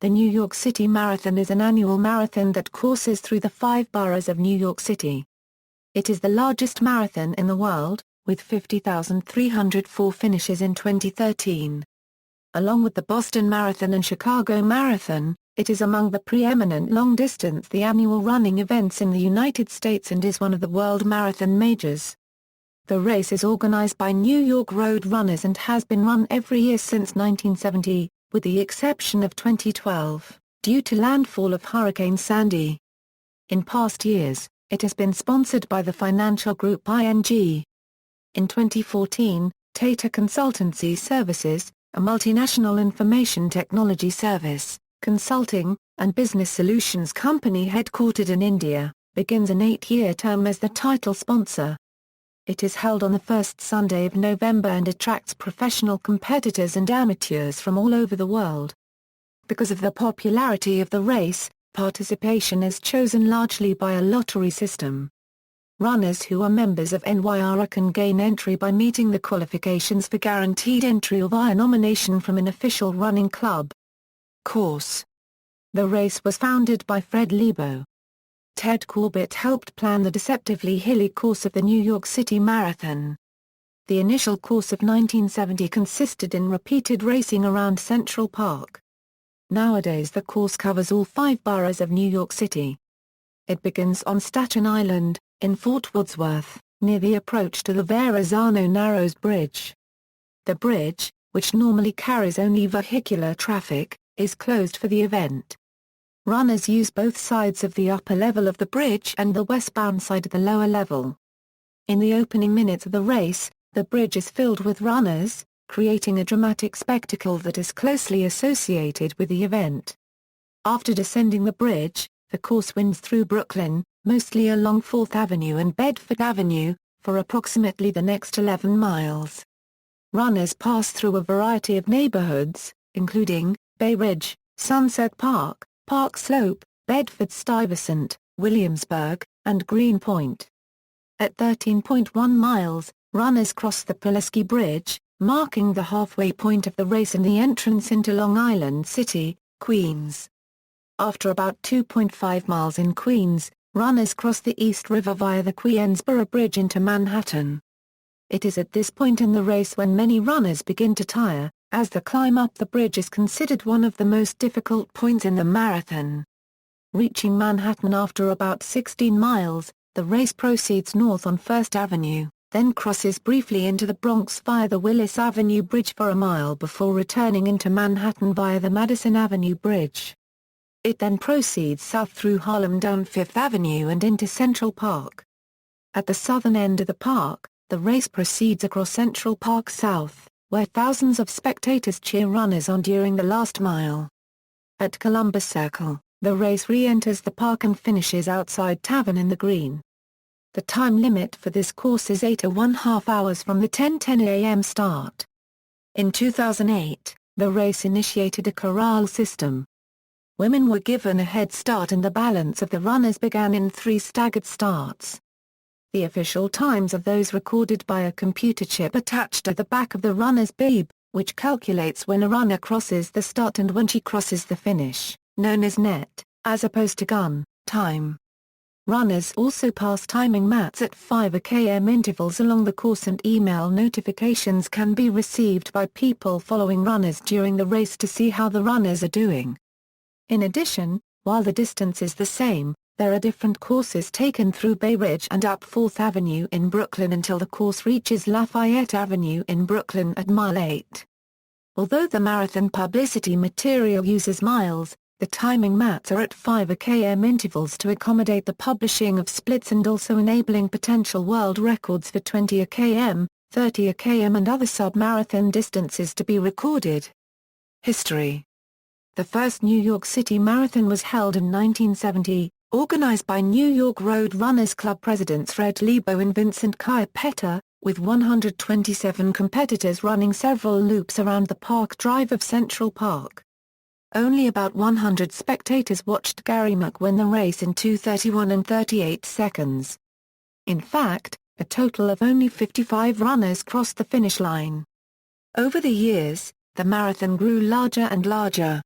The New York City Marathon is an annual marathon that courses through the 5 boroughs of New York City. It is the largest marathon in the world, with 50,304 finishes in 2013. Along with the Boston Marathon and Chicago Marathon, it is among the preeminent long-distance annual running events in the United States and is one of the world marathon majors. The race is organized by New York Road Runners and has been run every year since 1970, with the exception of 2012, due to landfall of Hurricane Sandy. In past years, it has been sponsored by the financial group ING. In 2014, Tata Consultancy Services, a multinational information technology service, consulting, and business solutions company headquartered in India, begins an 8-year term as the title sponsor. It is held on the first Sunday of November and attracts professional competitors and amateurs from all over the world. Because of the popularity of the race, participation is chosen largely by a lottery system. Runners who are members of NYRA can gain entry by meeting the qualifications for guaranteed entry or via nomination from an official running club. Course. The race was founded by Fred Lebo. Ted Corbett helped plan the deceptively hilly course of the New York City Marathon. The initial course of 1970 consisted in repeated racing around Central Park. Nowadays the course covers all 5 boroughs of New York City. It begins on Staten Island, in Fort Wadsworth, near the approach to the Verrazano Narrows Bridge. The bridge, which normally carries only vehicular traffic, is closed for the event. Runners use both sides of the upper level of the bridge and the westbound side of the lower level. In the opening minutes of the race, the bridge is filled with runners, creating a dramatic spectacle that is closely associated with the event. After descending the bridge, the course winds through Brooklyn, mostly along 4th Avenue and Bedford Avenue, for approximately the next 11 miles. Runners pass through a variety of neighborhoods, including Bay Ridge, Sunset Park, Park Slope, Bedford-Stuyvesant, Williamsburg, and Greenpoint. At 13.1 miles, runners cross the Pulaski Bridge, marking the halfway point of the race and the entrance into Long Island City, Queens. After about 2.5 miles in Queens, runners cross the East River via the Queensboro Bridge into Manhattan. It is at this point in the race when many runners begin to tire, as the climb up the bridge is considered one of the most difficult points in the marathon. Reaching Manhattan after about 16 miles, the race proceeds north on 1st Avenue, then crosses briefly into the Bronx via the Willis Avenue Bridge for a mile before returning into Manhattan via the Madison Avenue Bridge. It then proceeds south through Harlem down 5th Avenue and into Central Park. At the southern end of the park, the race proceeds across Central Park South, where thousands of spectators cheer runners on during the last mile. At Columbus Circle, the race re-enters the park and finishes outside Tavern in the Green. The time limit for this course is 8.5 hours from the 10:10 a.m. start. In 2008, the race initiated a corral system. Women were given a head start and the balance of the runners began in 3 staggered starts. The official times are those recorded by a computer chip attached at the back of the runner's bib, which calculates when a runner crosses the start and when she crosses the finish, known as net, as opposed to gun, time. Runners also pass timing mats at 5 km intervals along the course and email notifications can be received by people following runners during the race to see how the runners are doing. In addition, while the distance is the same, there are different courses taken through Bay Ridge and up 4th Avenue in Brooklyn until the course reaches Lafayette Avenue in Brooklyn at mile 8. Although the marathon publicity material uses miles, the timing mats are at 5 km intervals to accommodate the publishing of splits and also enabling potential world records for 20 km, 30 km and other sub-marathon distances to be recorded. History. The first New York City Marathon was held in 1970. Organized by New York Road Runners Club presidents Fred Lebo and Vincent Chiappetta, with 127 competitors running several loops around the Park Drive of Central Park. Only about 100 spectators watched Gary Mack win the race in 2:31 and 38 seconds. In fact, a total of only 55 runners crossed the finish line. Over the years, the marathon grew larger and larger.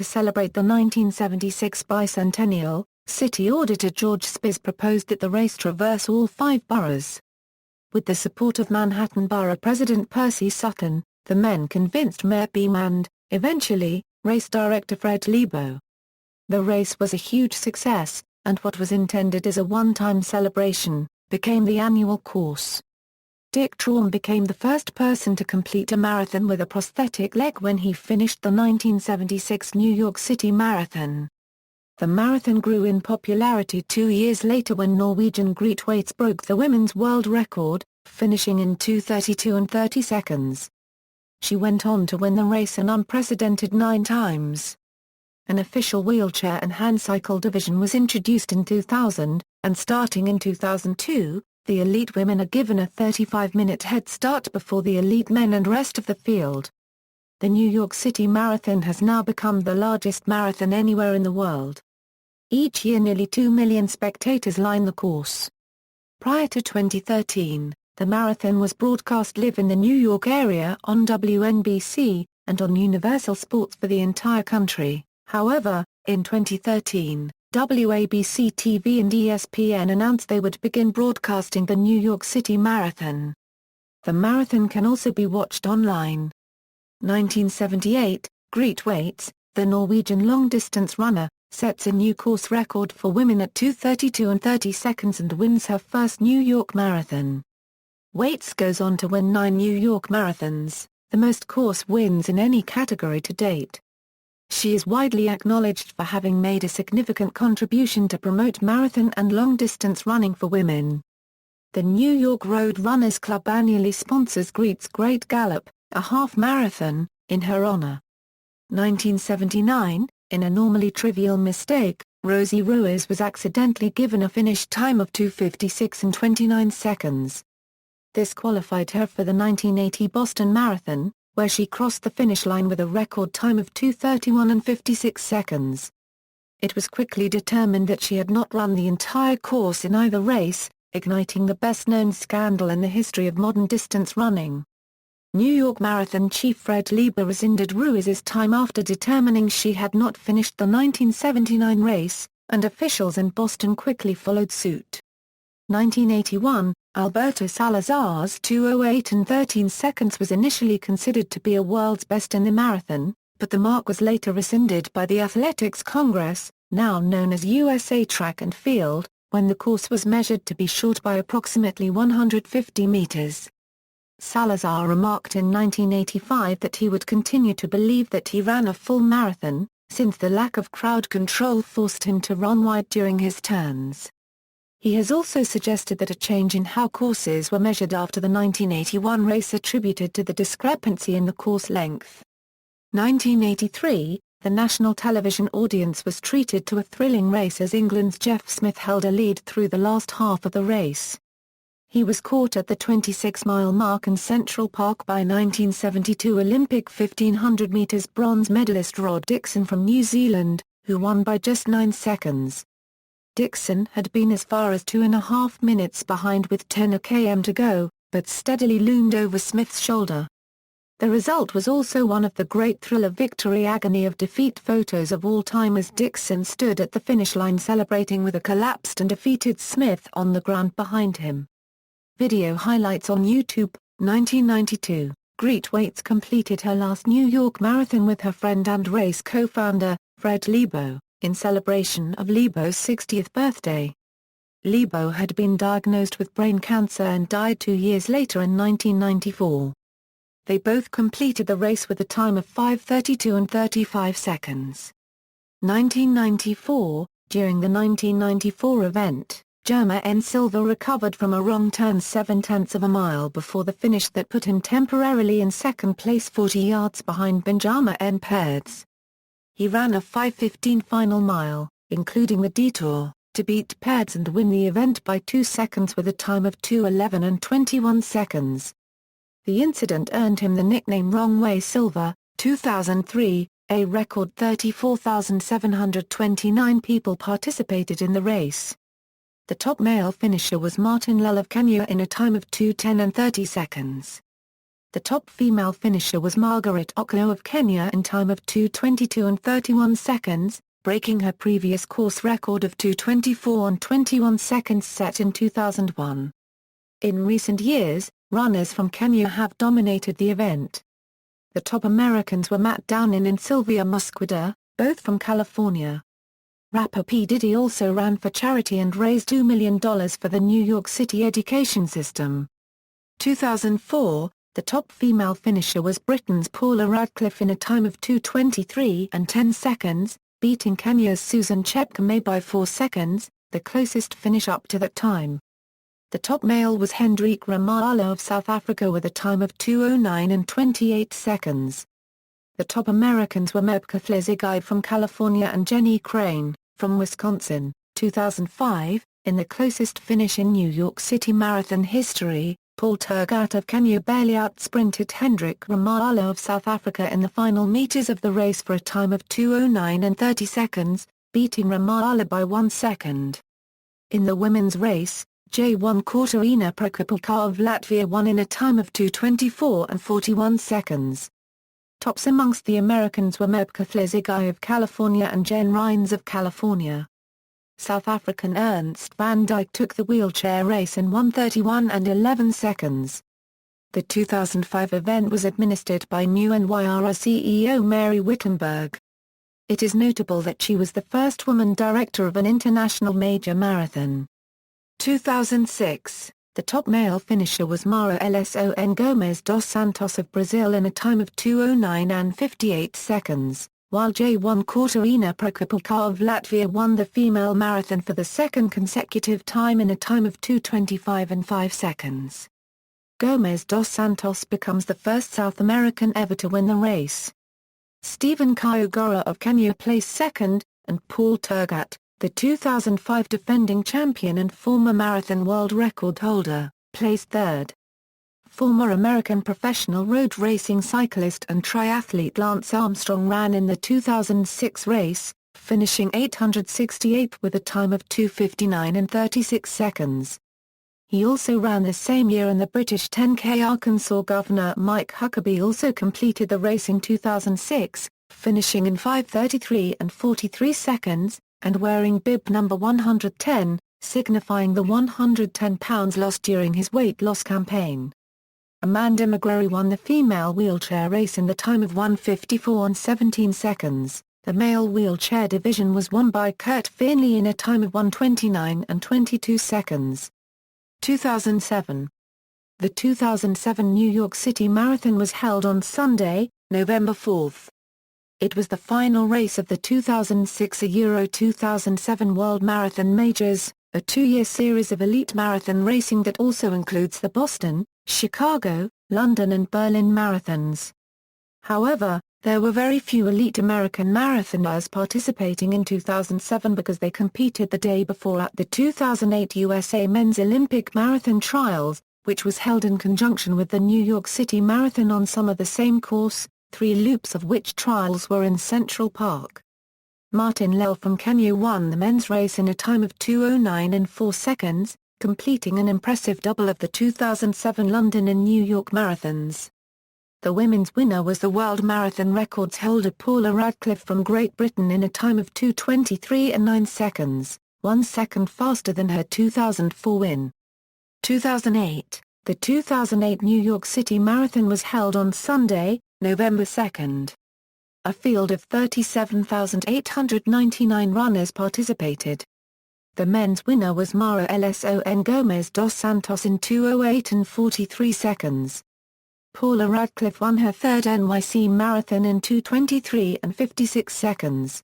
to celebrate the 1976 bicentennial, City Auditor George Spies proposed that the race traverse all 5 boroughs. With the support of Manhattan Borough President Percy Sutton, the men convinced Mayor Beam and, eventually, race director Fred Lebo. The race was a huge success, and what was intended as a one-time celebration, became the annual course. Dick Traum became the first person to complete a marathon with a prosthetic leg when he finished the 1976 New York City Marathon. The marathon grew in popularity 2 years later when Norwegian Grete Waitz broke the women's world record, finishing in 2:32 and 30 seconds. She went on to win the race an unprecedented 9 times. An official wheelchair and hand cycle division was introduced in 2000, and starting in 2002, the elite women are given a 35-minute head start before the elite men and rest of the field. The New York City Marathon has now become the largest marathon anywhere in the world. Each year nearly 2 million spectators line the course. Prior to 2013, the marathon was broadcast live in the New York area on WNBC, and on Universal Sports for the entire country. However, in 2013, WABC-TV and ESPN announced they would begin broadcasting the New York City Marathon. The marathon can also be watched online. 1978, Grete Waitz, the Norwegian long-distance runner, sets a new course record for women at 2:32 and 30 seconds and wins her first New York Marathon. Waitz goes on to win 9 New York Marathons, the most course wins in any category to date. She is widely acknowledged for having made a significant contribution to promote marathon and long-distance running for women. The New York Road Runners Club annually sponsors Grete's Great Gallop, a half-marathon, in her honor. 1979, in a normally trivial mistake, Rosie Ruiz was accidentally given a finish time of 2:56 and 29 seconds. This qualified her for the 1980 Boston Marathon, where she crossed the finish line with a record time of 2:31 and 56 seconds. It was quickly determined that she had not run the entire course in either race, igniting the best-known scandal in the history of modern distance running. New York Marathon chief Fred Lebo rescinded Ruiz's time after determining she had not finished the 1979 race, and officials in Boston quickly followed suit. 1981, Alberto Salazar's 2:08 and 13 seconds was initially considered to be a world's best in the marathon, but the mark was later rescinded by the Athletics Congress, now known as USA Track and Field, when the course was measured to be short by approximately 150 meters. Salazar remarked in 1985 that he would continue to believe that he ran a full marathon, since the lack of crowd control forced him to run wide during his turns. He has also suggested that a change in how courses were measured after the 1981 race attributed to the discrepancy in the course length. 1983, the national television audience was treated to a thrilling race as England's Jeff Smith held a lead through the last half of the race. He was caught at the 26-mile mark in Central Park by 1972 Olympic 1500 metres bronze medalist Rod Dixon from New Zealand, who won by just 9 seconds. Dixon had been as far as 2.5 minutes behind with 10 km to go, but steadily loomed over Smith's shoulder. The result was also one of the great thrill of victory agony of defeat photos of all time as Dixon stood at the finish line celebrating with a collapsed and defeated Smith on the ground behind him. Video highlights on YouTube. 1992, Grete Waitz completed her last New York Marathon with her friend and race co-founder, Fred Lebo, in celebration of Lebo's 60th birthday. Lebo had been diagnosed with brain cancer and died 2 years later in 1994. They both completed the race with a time of 5:32 and 35 seconds. 1994, during the 1994 event, Germa N. Silva recovered from a wrong turn 0.7 of a mile before the finish that put him temporarily in second place 40 yards behind Benjamin N. Perez. He ran a 5:15 final mile, including the detour, to beat Perez and win the event by 2 seconds with a time of 2:11 and 21 seconds. The incident earned him the nickname Wrong Way Silva. 2003, a record 34,729 people participated in the race. The top male finisher was Martin Lull of Kenya in a time of 2:10 and 30 seconds. the top female finisher was Margaret Oklo of Kenya in time of 2:22 and 31 seconds, breaking her previous course record of 2:24 and 21 seconds set in 2001. In recent years, runners from Kenya have dominated the event. The top Americans were Matt Downing and Sylvia Musquida, both from California. Rapper P. Diddy also ran for charity and raised $2 million for the New York City education system. 2004, the top female finisher was Britain's Paula Radcliffe in a time of 2:23 and 10 seconds, beating Kenya's Susan Chepkemei by 4 seconds, the closest finish up to that time. The top male was Hendrik Ramalo of South Africa with a time of 2:09 and 28 seconds. The top Americans were Mebka Flezigai from California and Jenny Crane, from Wisconsin, 2005. In the closest finish in New York City Marathon history, Paul Tergat of Kenya barely outsprinted Hendrik Ramalo of South Africa in the final meters of the race for a time of 2:09 and 30 seconds, beating Ramalo by 1 second. In the women's race, J1 Katarina Prokopelka of Latvia won in a time of 2:24 and 41 seconds. Tops amongst the Americans were Mebka Flezigai of California and Jen Rines of California. South African Ernst van Dijk took the wheelchair race in 1:31 and 11 seconds. The 2005 event was administered by New NYRA CEO Mary Wittenberg. It is notable that she was the first woman director of an international major marathon. 2006, the top male finisher was Mauro Lson Gomes dos Santos of Brazil in a time of 2:09 and 58 seconds, while J1 Katarina Prokopelka of Latvia won the female marathon for the second consecutive time in a time of 2:25 and 5 seconds. Gomes dos Santos becomes the first South American ever to win the race. Stephen Kayogora of Kenya placed second, and Paul Tergat, the 2005 defending champion and former marathon world record holder, placed third. Former American professional road racing cyclist and triathlete Lance Armstrong ran in the 2006 race, finishing 868th with a time of 2:59 and 36 seconds. He also ran the same year in the British 10K. Arkansas Governor Mike Huckabee also completed the race in 2006, finishing in 5:33 and 43 seconds, and wearing bib number 110, signifying the 110 pounds lost during his weight loss campaign. Amanda McGrory won the female wheelchair race in the time of 1:54 and 17 seconds. The male wheelchair division was won by Kurt Fernley in a time of 1:29 and 22 seconds. 2007. The 2007 New York City Marathon was held on Sunday, November 4. It was the final race of the 2006 Euro 2007 World Marathon Majors, a two-year series of elite marathon racing that also includes the Boston, Chicago, London and Berlin marathons. However, there were very few elite American marathoners participating in 2007 because they competed the day before at the 2008 USA Men's Olympic Marathon Trials, which was held in conjunction with the New York City Marathon on some of the same course, 3 loops of which trials were in Central Park. Martin Lel from Kenya won the men's race in a time of 2:09 and 4 seconds, completing an impressive double of the 2007 London and New York marathons. The women's winner was the world marathon records holder Paula Radcliffe from Great Britain in a time of 2:23 and 9 seconds, 1 second faster than her 2004 win. 2008, the 2008 New York City Marathon was held on Sunday, November 2. A field of 37,899 runners participated. The men's winner was Mauro Lson Gomes dos Santos in 2:08 and 43 seconds. Paula Radcliffe won her third NYC Marathon in 2:23 and 56 seconds.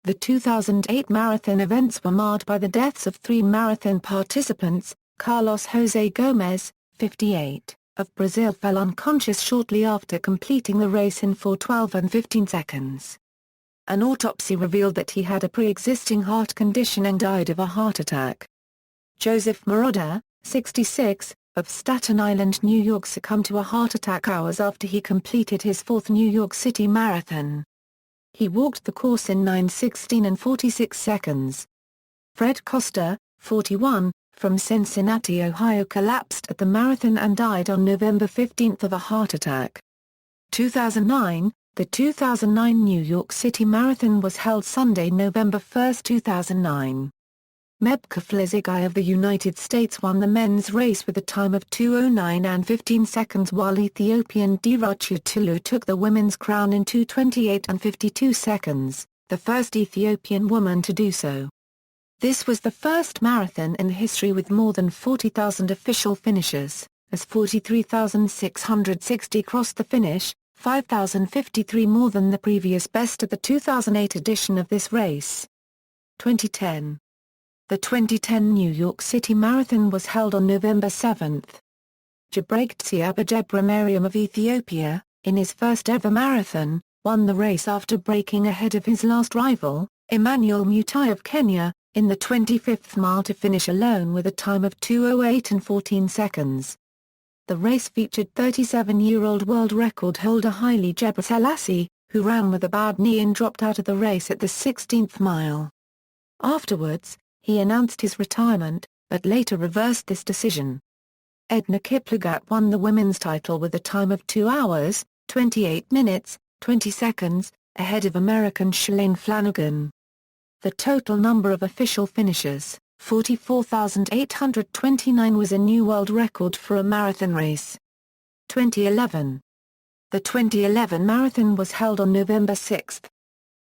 The 2008 marathon events were marred by the deaths of 3 marathon participants. Carlos Jose Gomes, 58, of Brazil fell unconscious shortly after completing the race in 4:12 and 15 seconds. An autopsy revealed that he had a pre-existing heart condition and died of a heart attack. Joseph Moroder, 66, of Staten Island, New York succumbed to a heart attack hours after he completed his 4th New York City Marathon. He walked the course in 9:16 and 46 seconds. Fred Costa, 41, from Cincinnati, Ohio collapsed at the marathon and died on November 15 of a heart attack. 2009, the 2009 New York City Marathon was held Sunday, November 1, 2009. Mebka Flizigay of the United States won the men's race with a time of 2:09 and 15 seconds, while Ethiopian Dirachu Tulu took the women's crown in 2:28 and 52 seconds, the first Ethiopian woman to do so. This was the first marathon in history with more than 40,000 official finishers, as 43,660 crossed the finish, 5,053 more than the previous best at the 2008 edition of this race. 2010. The 2010 New York City Marathon was held on November 7. Gebreightsi Abajebremariam of Ethiopia, in his first ever marathon, won the race after breaking ahead of his last rival, Emmanuel Mutai of Kenya, in the 25th mile to finish alone with a time of 2:08 and 14 seconds. The race featured 37-year-old world record holder Haile Gebrselassie, who ran with a bad knee and dropped out of the race at the 16th mile. Afterwards, he announced his retirement, but later reversed this decision. Edna Kiplagat won the women's title with a time of 2 hours, 28 minutes, 20 seconds, ahead of American Shalane Flanagan. The total number of official finishers, 44,829, was a new world record for a marathon race. 2011. The 2011 marathon was held on November 6.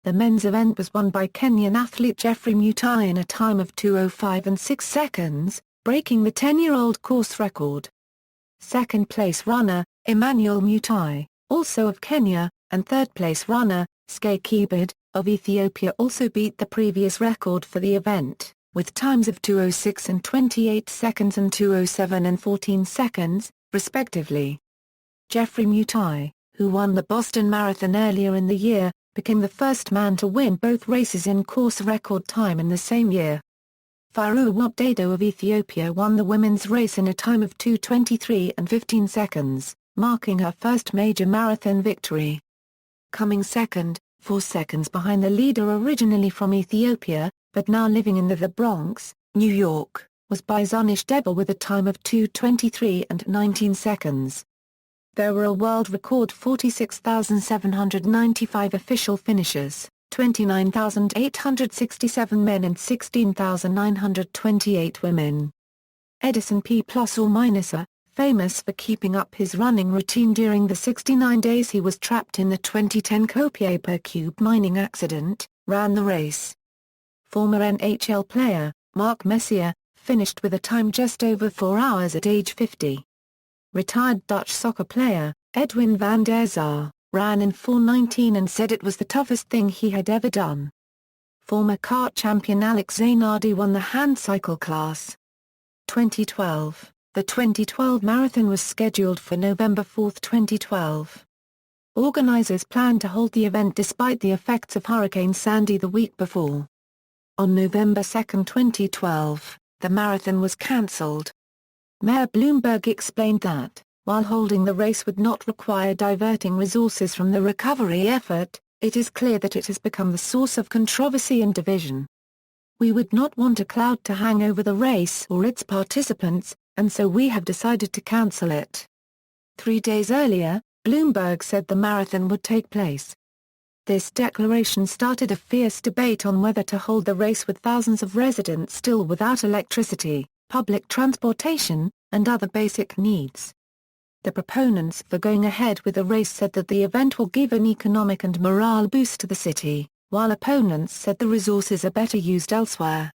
The men's event was won by Kenyan athlete Geoffrey Mutai in a time of 2:05 and 6 seconds, breaking the 10-year-old course record. Second-place runner, Emmanuel Mutai, also of Kenya, and third-place runner, Skay Kebede, of Ethiopia, also beat the previous record for the event, with times of 2:06 and 28 seconds and 2:07 and 14 seconds, respectively. Geoffrey Mutai, who won the Boston Marathon earlier in the year, became the first man to win both races in course record time in the same year. Faru Wapdado of Ethiopia won the women's race in a time of 2:23 and 15 seconds, marking her first major marathon victory. Coming second, 4 seconds behind the leader originally from Ethiopia, but now living in the Bronx, New York, was Bizonish Deba with a time of 2:23 and 19 seconds. There were a world record 46,795 official finishers, 29,867 men and 16,928 women. Edison P. ± famous for keeping up his running routine during the 69 days he was trapped in the 2010 Copiapó Cube mining accident, ran the race. Former NHL player, Mark Messier, finished with a time just over 4 hours at age 50. Retired Dutch soccer player, Edwin van der Sar, ran in 4:19 and said it was the toughest thing he had ever done. Former kart champion Alex Zanardi won the hand cycle class. 2012. The 2012 marathon was scheduled for November 4, 2012. Organizers planned to hold the event despite the effects of Hurricane Sandy the week before. On November 2, 2012, the marathon was cancelled. Mayor Bloomberg explained that, while holding the race would not require diverting resources from the recovery effort, it is clear that it has become the source of controversy and division. We would not want a cloud to hang over the race or its participants, and so we have decided to cancel it. 3 days earlier, Bloomberg said the marathon would take place. This declaration started a fierce debate on whether to hold the race with thousands of residents still without electricity, public transportation, and other basic needs. The proponents for going ahead with the race said that the event will give an economic and morale boost to the city, while opponents said the resources are better used elsewhere.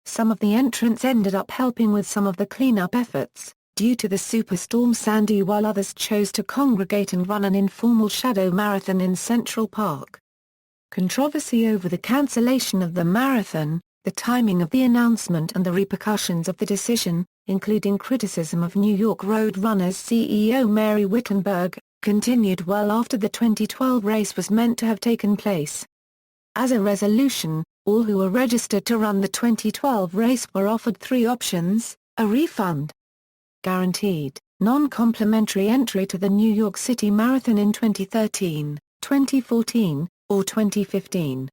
Some of the entrants ended up helping with some of the cleanup efforts, due to the Superstorm Sandy, while others chose to congregate and run an informal shadow marathon in Central Park. Controversy over the cancellation of the marathon, the timing of the announcement and the repercussions of the decision, including criticism of New York Road Runners CEO Mary Wittenberg, continued well after the 2012 race was meant to have taken place. As a resolution, all who were registered to run the 2012 race were offered 3 options: a refund, guaranteed, non-complimentary entry to the New York City Marathon in 2013, 2014, or 2015,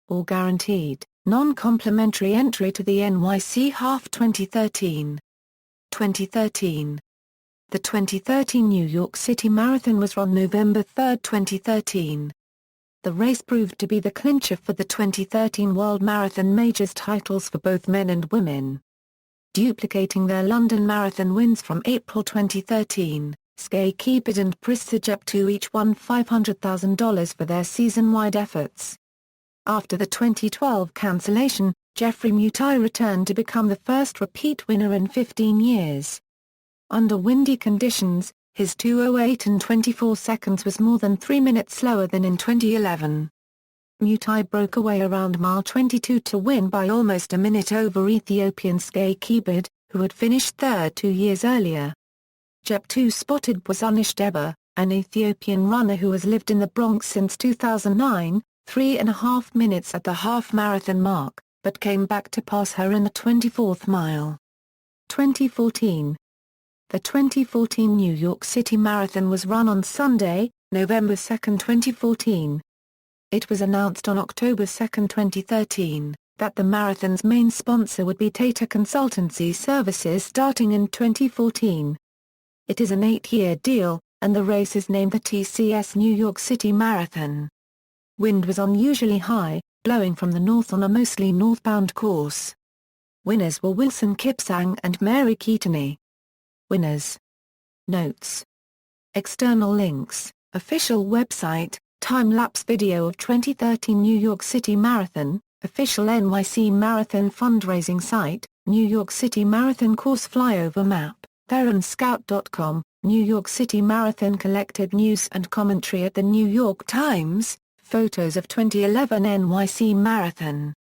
or guaranteed, Non-complimentary entry to the NYC Half 2013. 2013. The 2013 New York City Marathon was run November 3, 2013. The race proved to be the clincher for the 2013 World Marathon Majors titles for both men and women. Duplicating their London Marathon wins from April 2013, Skye Keepit and Prissa Jeptoo each won $500,000 for their season-wide efforts. After the 2012 cancellation, Jeffrey Mutai returned to become the first repeat winner in 15 years. Under windy conditions, his 2:08 and 24 seconds was more than 3 minutes slower than in 2011. Mutai broke away around mile 22 to win by almost a minute over Ethiopian Skye Keepit, who had finished third 2 years earlier. Jeptoo spotted Bozanish Deba, an Ethiopian runner who has lived in the Bronx since 2009, 3.5 minutes at the half-marathon mark, but came back to pass her in the 24th mile. 2014. The 2014 New York City Marathon was run on Sunday, November 2, 2014. It was announced on October 2, 2013, that the marathon's main sponsor would be Tata Consultancy Services starting in 2014. It is an 8-year deal, and the race is named the TCS New York City Marathon. Wind was unusually high, blowing from the north on a mostly northbound course. Winners were Wilson Kipsang and Mary Keatoney. Winners. Notes. External links, official website, time-lapse video of 2013 New York City Marathon, official NYC Marathon fundraising site, New York City Marathon course flyover map, TheRunScout.com, New York City Marathon collected news and commentary at the New York Times, photos of 2011 NYC Marathon.